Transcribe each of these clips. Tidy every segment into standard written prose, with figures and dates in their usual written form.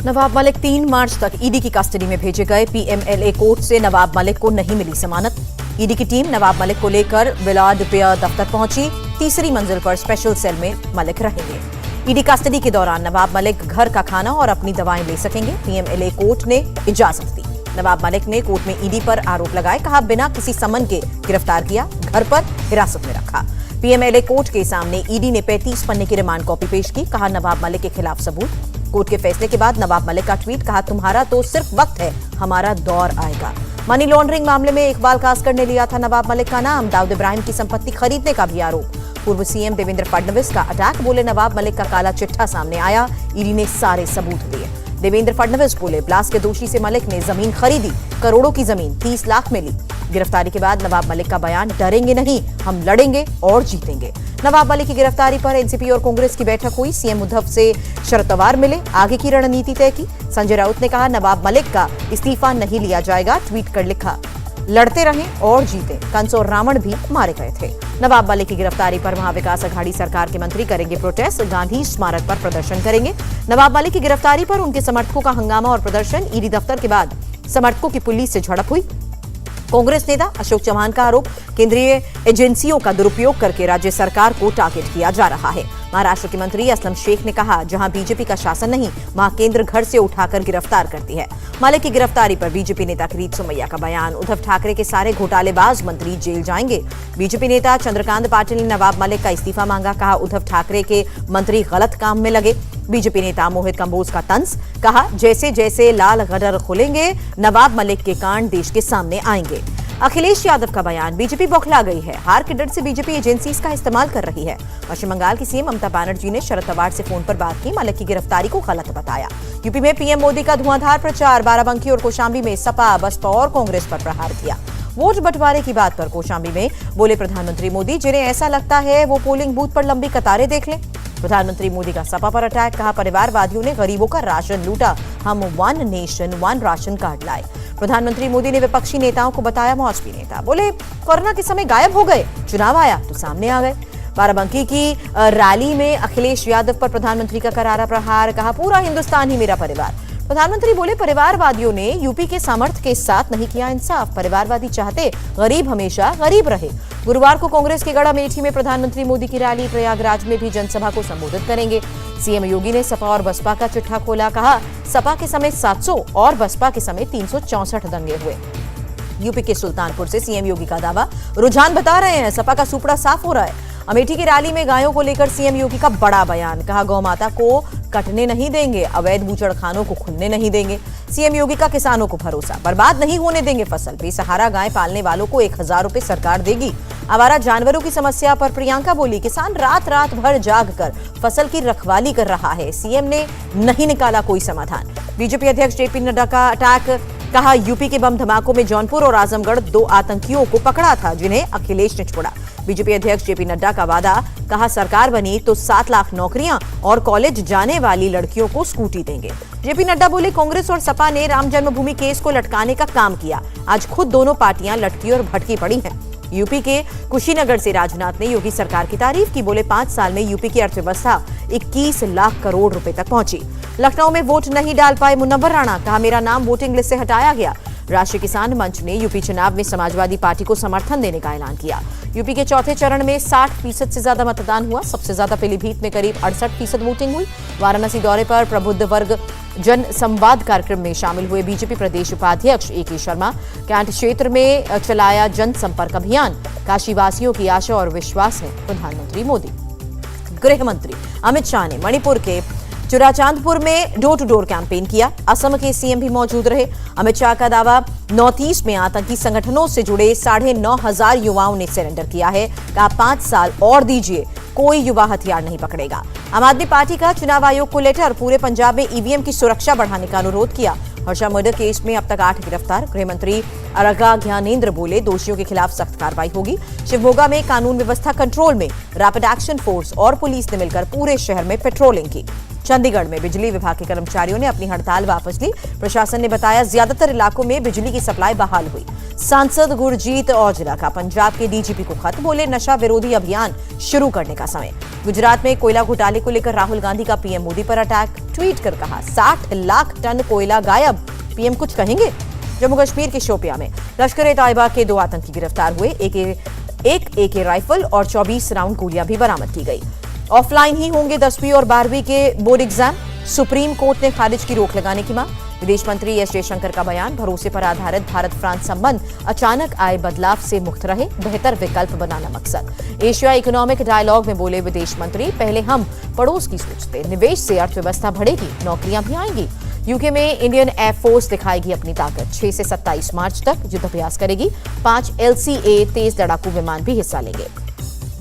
नवाब मलिक 3 मार्च तक ईडी की कस्टडी में भेजे गए। पीएमएलए कोर्ट से नवाब मलिक को नहीं मिली जमानत। ईडी की टीम नवाब मलिक को लेकर विलाडपिया दफ्तर पहुंची। तीसरी मंजिल पर स्पेशल सेल में मलिक रहेंगे। ईडी कस्टडी के दौरान नवाब मलिक घर का खाना और अपनी दवाएं ले सकेंगे। पीएमएलए कोर्ट ने इजाजत दी। नवाब मलिक ने कोर्ट में ईडी पर आरोप लगाए, कहा बिना किसी समन के गिरफ्तार किया, घर पर हिरासत में रखा। पीएमएलए कोर्ट के सामने ईडी ने 35 पन्ने की रिमांड कॉपी पेश की, कहा नवाब मलिक के खिलाफ सबूत। कोर्ट के फैसले के बाद नवाब मलिक का ट्वीट, कहा तुम्हारा तो सिर्फ वक्त है, हमारा दौर आएगा। मनी लॉन्ड्रिंग मामले में इकबाल कास्कर ने लिया था नवाब मलिक का नाम। दाऊद इब्राहिम की संपत्ति खरीदने का भी आरोप। पूर्व सीएम देवेंद्र फडणवीस का अटैक, बोले नवाब मलिक का काला चिट्ठा सामने आया, ईडी ने सारे सबूत दिए। देवेंद्र फडणवीस बोले ब्लास्ट के दोषी से मलिक ने जमीन खरीदी, करोड़ों की जमीन 30 लाख में ली। गिरफ्तारी के बाद नवाब मलिक का बयान, डरेंगे नहीं, हम लड़ेंगे और जीतेंगे। नवाब मलिक की गिरफ्तारी पर एनसीपी और कांग्रेस की बैठक हुई। सीएम उद्धव से शरद पवार मिले, आगे की रणनीति तय की। संजय राउत ने कहा नवाब मलिक का इस्तीफा नहीं लिया जाएगा। ट्वीट कर लिखा, लड़ते रहें और जीते। कंस और रावण भी मारे गए थे। नवाब मलिक की गिरफ्तारी पर महाविकास अघाड़ी सरकार के मंत्री करेंगे प्रोटेस्ट, गांधी स्मारक पर प्रदर्शन करेंगे। नवाब मलिक की गिरफ्तारी पर उनके समर्थकों का हंगामा और प्रदर्शन। ईडी दफ्तर के बाद समर्थकों की पुलिस से झड़प हुई। कांग्रेस नेता अशोक चौहान का आरोप, केंद्रीय एजेंसियों का दुरुपयोग करके राज्य सरकार को टारगेट किया जा रहा है। महाराष्ट्र के मंत्री असलम शेख ने कहा जहां बीजेपी का शासन नहीं, वहां केंद्र घर से उठाकर गिरफ्तार करती है। मलिक की गिरफ्तारी पर बीजेपी नेता किरीट सोमैया का बयान, उद्धव ठाकरे के सारे घोटालेबाज मंत्री जेल जाएंगे। बीजेपी नेता चंद्रकांत पाटिल ने नवाब मलिक का इस्तीफा मांगा, कहा उद्धव ठाकरे के मंत्री गलत काम में लगे। बीजेपी नेता मोहित कंबोज का तंज, कहा जैसे जैसे लाल गडर खुलेंगे नवाब मलिक के कांड देश के सामने आएंगे। अखिलेश यादव का बयान, बीजेपी बौखला गई है, हार के डर से बीजेपी एजेंसीज का इस्तेमाल कर रही है। पश्चिम बंगाल की सीएम ममता बनर्जी ने शरद पवार से फोन पर बात की, मलिक की गिरफ्तारी को गलत बताया। यूपी में पीएम मोदी का धुआंधार प्रचार, बाराबंकी और कौशाम्बी में सपा, बसपा और कांग्रेस पर प्रहार किया। वोट बंटवारे की बात पर कौशाम्बी में बोले प्रधानमंत्री मोदी, जिन्हें ऐसा लगता है वो पोलिंग बूथ पर लंबी कतारें देख लें। प्रधानमंत्री मोदी का सपा पर अटैक, कहा परिवारवादियों ने गरीबों का राशन लूटा, हम 1 नेशन 1 राशन कार्ड लाए। प्रधानमंत्री मोदी ने विपक्षी नेताओं को बताया मौजपी नेता, बोले कोरोना के समय गायब हो गए, चुनाव आया तो सामने आ गए। बाराबंकी की रैली में अखिलेश यादव पर प्रधानमंत्री का करारा प्रहार, कहा पूरा हिंदुस्तान ही मेरा परिवार। प्रधानमंत्री बोले परिवारवादियों ने यूपी के सामर्थ्य के साथ नहीं किया इंसाफ, परिवारवादी चाहते गरीब हमेशा गरीब रहे। गुरुवार को कांग्रेस के गढ़ अमेठी में प्रधानमंत्री मोदी की रैली, प्रयागराज में भी जनसभा को संबोधित करेंगे। सीएम योगी ने सपा और बसपा का चिट्ठा खोला, कहा सपा के समय 700 और बसपा के समय 364 दंगे हुए। यूपी के सुल्तानपुर से सीएम योगी का दावा, रुझान बता रहे हैं सपा का सुपड़ा साफ हो रहा है। अमेठी की रैली में गायों को लेकर सीएम योगी का बड़ा बयान, कहा गौ माता को कटने नहीं देंगे, अवैध बूचड़खानों को खुलने नहीं देंगे। सीएम योगी का किसानों को भरोसा, बर्बाद नहीं होने देंगे फसल। बेसहारा गाय पालने वालों को 1000 रुपए सरकार देगी। आवारा जानवरों की समस्या पर प्रियंका बोली, किसान रात रात भर जाग कर फसल की रखवाली कर रहा है, सीएम ने नहीं निकाला कोई समाधान। बीजेपी अध्यक्ष जेपी नड्डा का अटैक, कहा यूपी के बम धमाकों में जौनपुर और आजमगढ़ 2 आतंकियों को पकड़ा था, जिन्हें अखिलेश ने छोड़ा। बीजेपी अध्यक्ष जेपी नड्डा का वादा, कहा सरकार बनी तो 7 लाख नौकरियां और कॉलेज जाने वाली लड़कियों को स्कूटी देंगे। जेपी नड्डा बोले कांग्रेस और सपा ने राम जन्मभूमि केस को लटकाने का काम किया, आज खुद दोनों पार्टियां लटकी और भटकी पड़ी हैं। यूपी के कुशीनगर से राजनाथ ने योगी सरकार की तारीफ की, बोले 5 साल में यूपी की अर्थव्यवस्था 21 लाख करोड़ रुपए तक पहुंची। लखनऊ में वोट नहीं डाल पाए मुनव्वर राणा, कहा मेरा नाम वोटिंग लिस्ट से हटाया गया। राष्ट्रीय किसान मंच ने यूपी चुनाव में समाजवादी पार्टी को समर्थन देने का ऐलान किया। यूपी के चौथे चरण में 60% से ज्यादा मतदान हुआ, सबसे ज्यादा पीलीभीत में करीब 68% वोटिंग हुई। वाराणसी दौरे पर प्रबुद्ध वर्ग जन संवाद कार्यक्रम में शामिल हुए बीजेपी प्रदेश उपाध्यक्ष AK शर्मा। कैंट क्षेत्र में चलाया जनसंपर्क अभियान, काशीवासियों की आशा और विश्वास है प्रधानमंत्री मोदी। गृह मंत्री अमित शाह ने मणिपुर के चुराचांदपुर में डोर टू डोर कैंपेन किया। असम के सीएम भी मौजूद रहे। अमित शाह का दावा, नॉर्थ ईस्ट में आतंकी संगठनों से जुड़े 9,500 युवाओं ने सरेंडर किया है, कहा 5 साल और दीजिए, कोई युवा हथियार नहीं पकड़ेगा। आम आदमी पार्टी का चुनाव आयोग को लेटर, पूरे पंजाब में ईवीएम की सुरक्षा बढ़ाने का अनुरोध किया। हर्षा मर्डर केस में अब तक 8 गिरफ्तार। गृह मंत्री अरगा ज्ञानेंद्र बोले दोषियों के खिलाफ सख्त कार्रवाई होगी। शिवमोगा में कानून व्यवस्था कंट्रोल में, रैपिड एक्शन फोर्स और पुलिस ने मिलकर पूरे शहर में पेट्रोलिंग की। चंडीगढ़ में बिजली विभाग के कर्मचारियों ने अपनी हड़ताल वापस ली। प्रशासन ने बताया ज्यादातर इलाकों में बिजली की सप्लाई बहाल हुई। सांसद गुरजीत औजला का पंजाब के डीजीपी को खत, बोले नशा विरोधी अभियान शुरू करने का समय। गुजरात में कोयला घोटाले को लेकर राहुल गांधी का पीएम मोदी पर अटैक। ट्वीट कर कहा 60 लाख टन कोयला गायब, पीएम कुछ कहेंगे? जम्मू कश्मीर के शोपियां में लश्कर-ए-तैयबा के 2 आतंकी गिरफ्तार हुए। एक एके राइफल और 24 राउंड गोलियां भी बरामद की गई। ऑफलाइन ही होंगे 10वीं और 12वीं के बोर्ड एग्जाम, सुप्रीम कोर्ट ने खारिज की रोक लगाने की मांग। विदेश मंत्री एस जयशंकर का बयान, भरोसे पर आधारित भारत फ्रांस संबंध अचानक आए बदलाव से मुक्त रहे, बेहतर विकल्प बनाना मकसद। एशिया इकोनॉमिक डायलॉग में बोले विदेश मंत्री, पहले हम पड़ोस की सोचते, निवेश से अर्थव्यवस्था बढ़ेगी, नौकरियां भी आएंगी। यूके में इंडियन एयरफोर्स दिखाएगी अपनी ताकत, 6 से 27 मार्च तक युद्धाभ्यास करेगी। 5 LCA तेज लड़ाकू विमान भी हिस्सा लेंगे।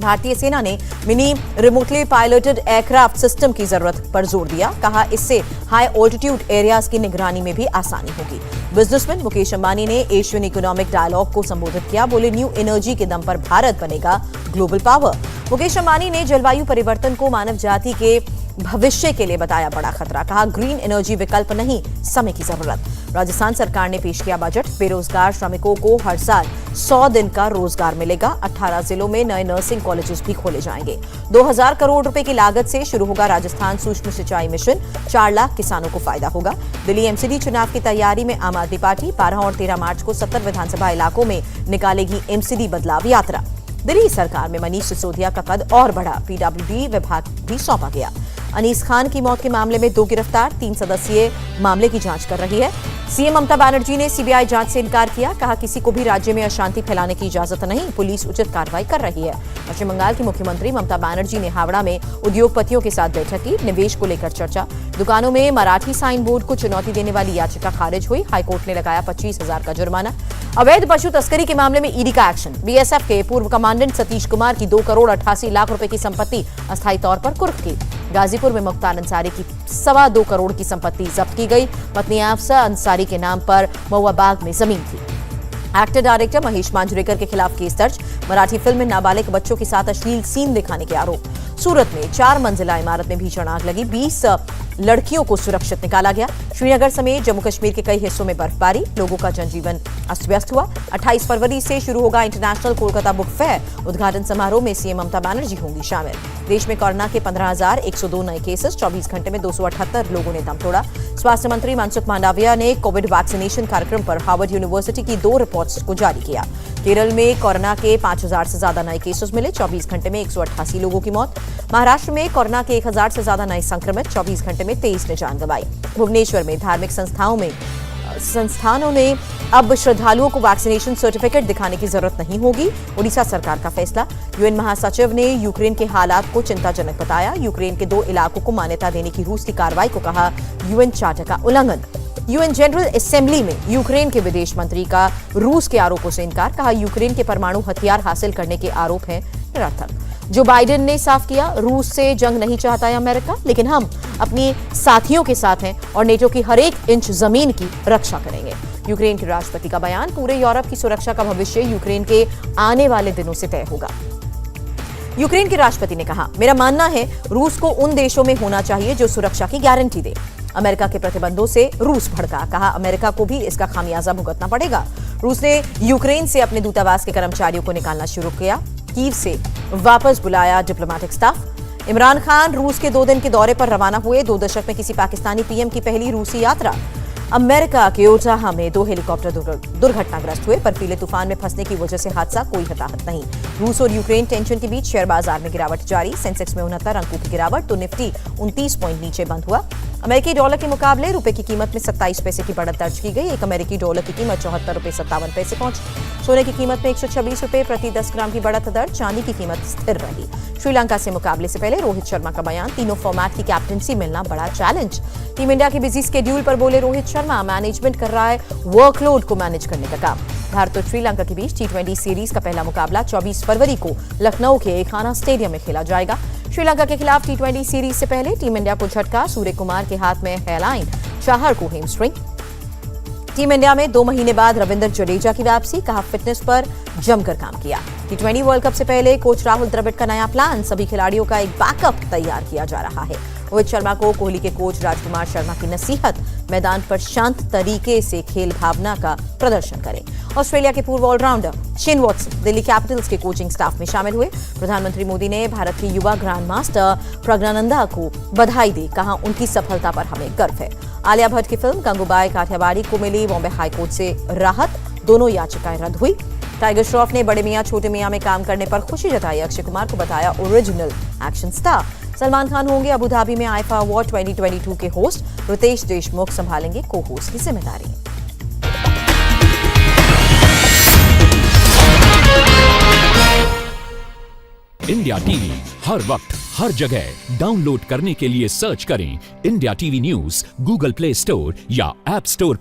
भारतीय सेना ने mini remotely piloted aircraft system की जरूरत पर जोर दिया, कहा इससे हाई ऑल्टीट्यूड एरियाज की निगरानी में भी आसानी होगी। बिजनेसमैन मुकेश अंबानी ने एशियन इकोनॉमिक डायलॉग को संबोधित किया, बोले न्यू एनर्जी के दम पर भारत बनेगा ग्लोबल पावर। मुकेश अंबानी ने जलवायु परिवर्तन को मानव जाति के भविष्य के लिए बताया बड़ा खतरा, कहा ग्रीन एनर्जी विकल्प नहीं, समय की जरूरत। राजस्थान सरकार ने पेश किया बजट, बेरोजगार श्रमिकों को हर साल 100 दिन का रोजगार मिलेगा। 18 जिलों में नए नर्सिंग कॉलेजेस भी खोले जाएंगे। 2000 करोड़ रुपए की लागत से शुरू होगा राजस्थान सूक्ष्म सिंचाई मिशन, 4 लाख किसानों को फायदा होगा। दिल्ली एमसीडी चुनाव की तैयारी में आम आदमी पार्टी 12 और 13 मार्च को 70 विधानसभा इलाकों में निकालेगी एमसीडी बदलाव यात्रा। दिल्ली सरकार में मनीष सिसोदिया का पद और बढ़ा, पीडब्ल्यूडी विभाग भी सौंपा गया। अनीस खान की मौत के मामले में 2 गिरफ्तार, 3 सदस्यीय मामले की जांच कर रही है। सीएम ममता बनर्जी ने सीबीआई जांच से इनकार किया, कहा किसी को भी राज्य में अशांति फैलाने की इजाजत नहीं, पुलिस उचित कार्रवाई कर रही है। पश्चिम बंगाल की मुख्यमंत्री ममता बनर्जी ने हावड़ा में उद्योगपतियों के साथ बैठक की, निवेश को लेकर चर्चा। दुकानों में मराठी साइन बोर्ड को चुनौती देने वाली याचिका खारिज हुई, हाईकोर्ट ने लगाया 25,000 का जुर्माना। अवैध पशु तस्करी के मामले में ईडी का एक्शन, बीएसएफ के पूर्व कमांडेंट सतीश कुमार की 2 करोड़ 88 लाख रुपए की संपत्ति अस्थायी तौर पर कुर्क की। गाजीपुर में मुख्तार अंसारी की 2.25 करोड़ की संपत्ति जब्त की गई, पत्नी आफसा अंसारी के नाम पर महुआ बाग में जमीन थी। एक्टर डायरेक्टर महेश मांजरेकर के खिलाफ केस दर्ज, मराठी फिल्म में नाबालिग बच्चों के साथ अश्लील सीन दिखाने के आरोप। सूरत में 4 मंजिला इमारत में भीषण आग लगी, 20 लड़कियों को सुरक्षित निकाला गया। श्रीनगर समेत जम्मू कश्मीर के कई हिस्सों में बर्फबारी, लोगों का जनजीवन अस्त व्यस्त हुआ। 28 फरवरी से शुरू होगा इंटरनेशनल कोलकाता बुक फेयर, उद्घाटन समारोह में सीएम ममता बनर्जी होंगी शामिल। देश में कोरोना के 15,102 नए केसेस, 24 घंटे में 278 लोगों ने दम तोड़ा। स्वास्थ्य मंत्री मनसुख मांडविया ने कोविड वैक्सीनेशन कार्यक्रम पर हार्वर्ड यूनिवर्सिटी की 2 रिपोर्ट्स को जारी किया। केरल में कोरोना के 5,000 से ज्यादा नए केसेस मिले, 24 घंटे में 188 लोगों की मौत। महाराष्ट्र में कोरोना के 1,000 से ज्यादा नए संक्रमित, 24 घंटे में 23 ने जान गंवाई। भुवनेश्वर में धार्मिक संस्थानों ने अब श्रद्धालुओं को वैक्सीनेशन सर्टिफिकेट दिखाने की जरूरत नहीं होगी, ओडिशा सरकार का फैसला। यूएन महासचिव ने यूक्रेन के हालात को चिंताजनक बताया, यूक्रेन के 2 इलाकों को मान्यता देने की रूस की कार्रवाई को कहा यूएन चार्टर का उल्लंघन। यूएन जनरल असेंबली में यूक्रेन के विदेश मंत्री का रूस के आरोपों से इनकार, कहा यूक्रेन के परमाणु हथियार हासिल करने के आरोप हैं निरर्थक। जो बाइडेन ने साफ किया, रूस से जंग नहीं चाहता है अमेरिका, लेकिन हम अपने साथियों के साथ हैं और नेटो की हर एक इंच जमीन की रक्षा करेंगे। यूक्रेन के राष्ट्रपति का बयान, पूरे यूरोप की सुरक्षा का भविष्य यूक्रेन के आने वाले दिनों से तय होगा। यूक्रेन के राष्ट्रपति ने कहा, मेरा मानना है रूस को उन देशों में होना चाहिए जो सुरक्षा की गारंटी दे। अमेरिका के प्रतिबंधों से रूस भड़का, कहा अमेरिका को भी इसका खामियाजा भुगतना पड़ेगा। रूस ने यूक्रेन से अपने दूतावास के कर्मचारियों को निकालना शुरू किया, कीव से वापस बुलाया डिप्लोमेटिक स्टाफ। इमरान खान रूस के 2 दिन के दौरे पर रवाना हुए, 2 दशक में किसी पाकिस्तानी पीएम की पहली रूसी यात्रा। अमेरिका के ओटाहा में 2 हेलीकॉप्टर दुर्घटनाग्रस्त हुए, बर्फीले तूफान में फंसने की वजह से हादसा, कोई हताहत नहीं। रूस और यूक्रेन टेंशन के बीच शेयर बाजार में गिरावट जारी, सेंसेक्स में 69 अंकों की गिरावट, तो निफ्टी 29 पॉइंट नीचे बंद हुआ। अमेरिकी डॉलर के मुकाबले रुपए की कीमत में 27 पैसे की बढ़त दर्ज की गई, एक अमेरिकी डॉलर की कीमत 74 रुपए 57 पैसे पहुंची। सोने की कीमत में 126 रुपए प्रति 10 ग्राम की बढ़त दर्ज, चांदी की कीमत स्थिर रही। श्रीलंका से मुकाबले से पहले रोहित शर्मा का बयान, तीनों फॉर्मेट की कैप्टनसी मिलना बड़ा चैलेंज। टीम इंडिया के बिजी स्केड्यूल पर बोले रोहित शर्मा, मैनेजमेंट कर रहा है वर्कलोड को मैनेज करने का काम। भारत और श्रीलंका के बीच T20 सीरीज का पहला मुकाबला 24 फरवरी को लखनऊ के एखाना स्टेडियम में खेला जाएगा। श्रीलंका के खिलाफ T20 सीरीज से पहले टीम इंडिया को झटका, सूर्य कुमार के हाथ में हेलाइन, चाहर को हेमस्ट्रिंग। टीम इंडिया में 2 महीने बाद रविंद्र जडेजा की वापसी, कहा फिटनेस पर जमकर काम किया। T20 वर्ल्ड कप से पहले कोच राहुल द्रविड़ का नया प्लान, सभी खिलाड़ियों का एक बैकअप तैयार किया जा रहा है। रोहित शर्मा को कोहली के कोच राजकुमार शर्मा की नसीहत, मैदान पर शांत तरीके से खेल भावना का प्रदर्शन करें। ऑस्ट्रेलिया के पूर्व allrounder Shane Watson Delhi Capitals के कोचिंग स्टाफ में शामिल हुए। प्रधानमंत्री मोदी ने भारत के युवा ग्रैंड मास्टर प्रज्ञानंदा को बधाई दी, कहा उनकी सफलता पर हमें गर्व है। आलिया भट्ट की फिल्म गंगूबाई काठियावाड़ी को मिली बॉम्बे हाईकोर्ट से राहत, दोनों याचिकाएं रद्द हुई। टाइगर श्रॉफ ने बड़े मियां छोटे मियां में काम करने पर खुशी जताई। अक्षय कुमार को बताया original action star. Salman Khan होंगे अबू धाबी में आईफा अवार्ड 2022 के होस्ट। रितेश देशमुख संभालेंगे को होस्ट की जिम्मेदारी। इंडिया टीवी हर वक्त हर जगह डाउनलोड करने के लिए सर्च करें India TV news Google play store या ऐप स्टोर पर।